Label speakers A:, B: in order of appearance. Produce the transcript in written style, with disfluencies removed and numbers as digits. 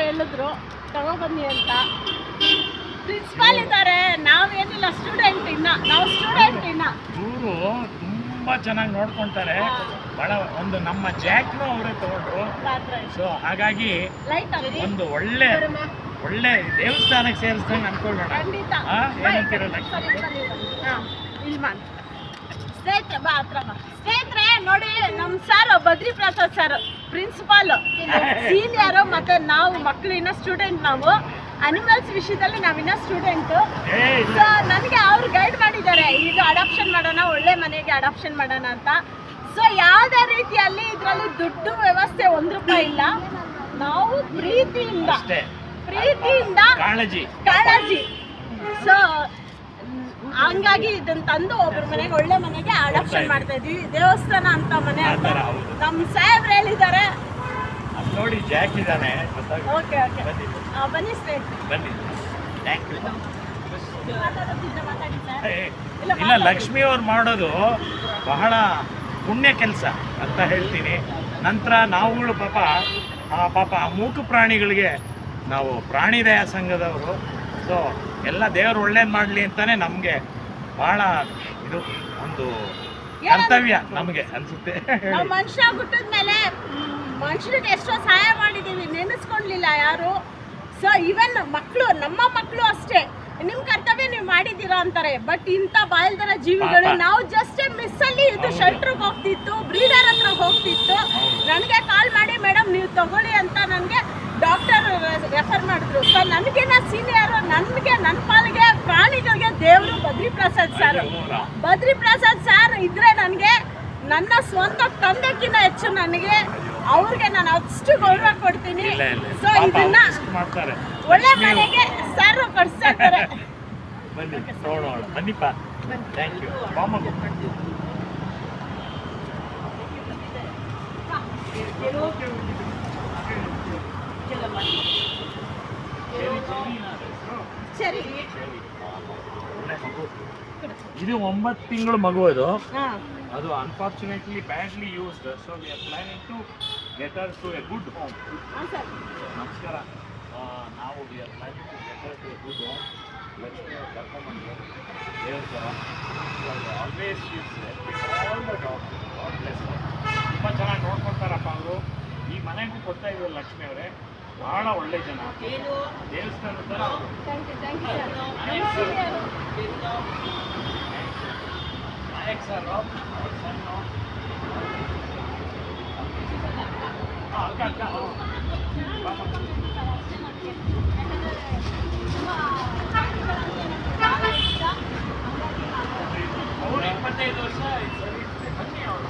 A: ಹೇಳಿದ್ರು ತಗೊಬನ್ನಿ ಅಂತ. ಪ್ರಿನ್ಸಿಪಾಲ್ ಇದ್ದಾರೆ, ನಾವೇನಿಲ್ಲ ಸ್ಟೂಡೆಂಟ್ ನಾವು ಸ್ಟೂಡೆಂಟ್
B: ಇವರು ತುಂಬಾ ಚೆನ್ನಾಗಿ ನೋಡ್ಕೊಂತಾರೆ. ಬಹಳ ಒಂದು ನಮ್ಮ ಜಾಕ್ನು ಅವರೇ ತಗೊಂಡ್ರು. ಸೊ ಹಾಗಾಗಿ ಒಂದು ಒಳ್ಳೆ ದೇವಸ್ಥಾನಕ್ಕೆ ಸೇರಿಸ್ದಂಗೆ ಅನ್ಕೊಳ್ಳೋಣ. ಏನಂತೀರಲ್ಲ
A: ಸ್ನೇಹಿತರೆ ನೋಡಿ, ನಮ್ಮ sir Badri Prasad sir principal senior, ಮತ್ತೆ ನಾವು ಮಕ್ಕಳಿನ ಸ್ಟೂಡೆಂಟ್. ನಾವು ಅನಿಮಲ್ಸ್ ವಿಷಯದಲ್ಲಿ ನಾವಿನ್ನ ಸ್ಟೂಡೆಂಟ್. ಸೊ ನನಗೆ ಅವ್ರು ಗೈಡ್ ಮಾಡಿದ್ದಾರೆ, ಇದು ಅಡಾಪ್ಷನ್ ಮಾಡೋಣ, ಒಳ್ಳೆ ಮನೆಗೆ ಅಡಾಪ್ಷನ್ ಮಾಡೋಣ ಅಂತ. ಸೊ ಯಾವುದೇ ರೀತಿಯಲ್ಲಿ ಇದರಲ್ಲಿ ದುಡ್ಡು ವ್ಯವಸ್ಥೆ ₹1 ಇಲ್ಲ. ನಾವು ಪ್ರೀತಿಯಿಂದ ಕಾಳಜಿ. ಸೊ ಹಂಗಾಗಿ ಇದನ್ನ ತಂದು ಒಬ್ಬರ ಮನೆಗೆ ಒಳ್ಳೆ ಮನೆಗೆ ಅಡಾಪ್ಷನ್ ಮಾಡ್ತಾ ಇದೀವಿ. ದೇವಸ್ಥಾನ ಅಂತ ಮನೆ ಅಂತ ನಮ್ಮ ಸಾಹೇಬ್ರು ಹೇಳಿದ್ದಾರೆ.
B: ನೋಡಿ ಜಾಕ್ ಇದ್ದಾನೆ.
A: ಓಕೆ ಬನ್ನಿ ಸ್ನೇಹಿತರೆ,
B: ಬನ್ನಿ. ಇಲ್ಲ, ಲಕ್ಷ್ಮಿ ಅವ್ರು ಮಾಡೋದು ಬಹಳ ಪುಣ್ಯ ಕೆಲಸ ಅಂತ ಹೇಳ್ತೀನಿ. ನಂತರ ನಾವುಗಳು ಪಾಪ ಮೂಕ ಪ್ರಾಣಿಗಳಿಗೆ ನಾವು ಪ್ರಾಣಿ ದಯಾ ಸಂಘದವರು. ಸೊ ಎಲ್ಲ ದೇವರು ಒಳ್ಳೇದು ಮಾಡಲಿ ಅಂತಾನೆ ನಮಗೆ ಬಹಳ ಇದು ಒಂದು ಕರ್ತವ್ಯ ನಮಗೆ ಅನ್ಸುತ್ತೆ.
A: ನಾವು ಮನುಷ್ಯ ಹುಟ್ಟಿದ ಮೇಲೆ ಮನುಷ್ಯರಿಗೆ ಎಷ್ಟೋ ಸಹಾಯ ಮಾಡಿದ್ದೀವಿ, ನೆನೆಸ್ಕೊಳ್ಲಿಲ್ಲ ಯಾರು. ಸೊ ಇವನ್ ನಮ್ಮ ಮಕ್ಕಳು ಅಷ್ಟೇ, ನಿಮ್ಮ ಕರ್ತವ್ಯ ನೀವು ಮಾಡಿದ್ದೀರಾ ಅಂತಾರೆ. ಬಟ್ ಇಂಥ ಬಾಯಲ್ದರ ಜೀವಿಗಳು ನಾವು ಜಸ್ಟ್ ಮಿಸ್ ಅಲ್ಲಿ ಇದು ಶೆಲ್ಟರ್ಗೆ ಹೋಗ್ತಿತ್ತು, ಬ್ರೀಡರ್ ಹತ್ರ ಹೋಗ್ತಿತ್ತು. ನನಗೆ ಕಾಲ್ ಮಾಡಿ ಮೇಡಮ್ ನೀವು ತಗೊಳ್ಳಿ ಅಂತ ನನಗೆ ಡಾಕ್ಟರ್ ರೆಫರ್ ಮಾಡಿದ್ರು. ಸೊ ನನಗೇನ ಸೀನಿಯರ್, ನನ್ನ ಪಾಲಿಗೆ ಪ್ರಾಣಿಗಳಿಗೆ ದೇವರು ಬದ್ರಿ ಪ್ರಸಾದ್ ಸರ್ ಇದ್ರೆ ನನಗೆ ನನ್ನ ಸ್ವಂತ ತಂದೆಕ್ಕಿಂತ ಹೆಚ್ಚು ನನಗೆ ಅವ್ರಿಗೆ ನಾನು ಅಷ್ಟು ಗೌರವ ಕೊಡ್ತೀನಿ. ಸೊ ಇದನ್ನ ಒಳ್ಳೆ ಮನೆಗೆ ಸರ್ ಕೊಡ್ಸ್ತಾರೆ.
B: ಇದು 9 ತಿಂಗಳು ಮಗು. ಅದು unfortunately badly used. So we are planning to get her to a good home. ನಮಸ್ಕಾರ. ನಾವು we are planning to get her to a good home. Lakshmi ಅವ್ರು ಕರ್ಕೊಂಡ್ಬಂದು ದೇವಸ್ಥಾನ always use all the dogs. ತುಂಬ ಚೆನ್ನಾಗಿ ನೋಡ್ಕೊಳ್ತಾರಪ್ಪ ಅವರು. ಈ ಮನೆಗೂ ಕೊಡ್ತಾ ಇದ್ರು ಲಕ್ಷ್ಮಿ ಅವರೇ, ಬಹಳ ಒಳ್ಳೆ ಜನ. ದೇವಸ್ಥಾನದ ಥರ ಅವರು. ನಾಯಕ್ ಸರ್ ಸಣ್ಣ ಅಕ್ಕ ಅವರು 25 ವರ್ಷ ಬನ್ನಿ ಅವರು.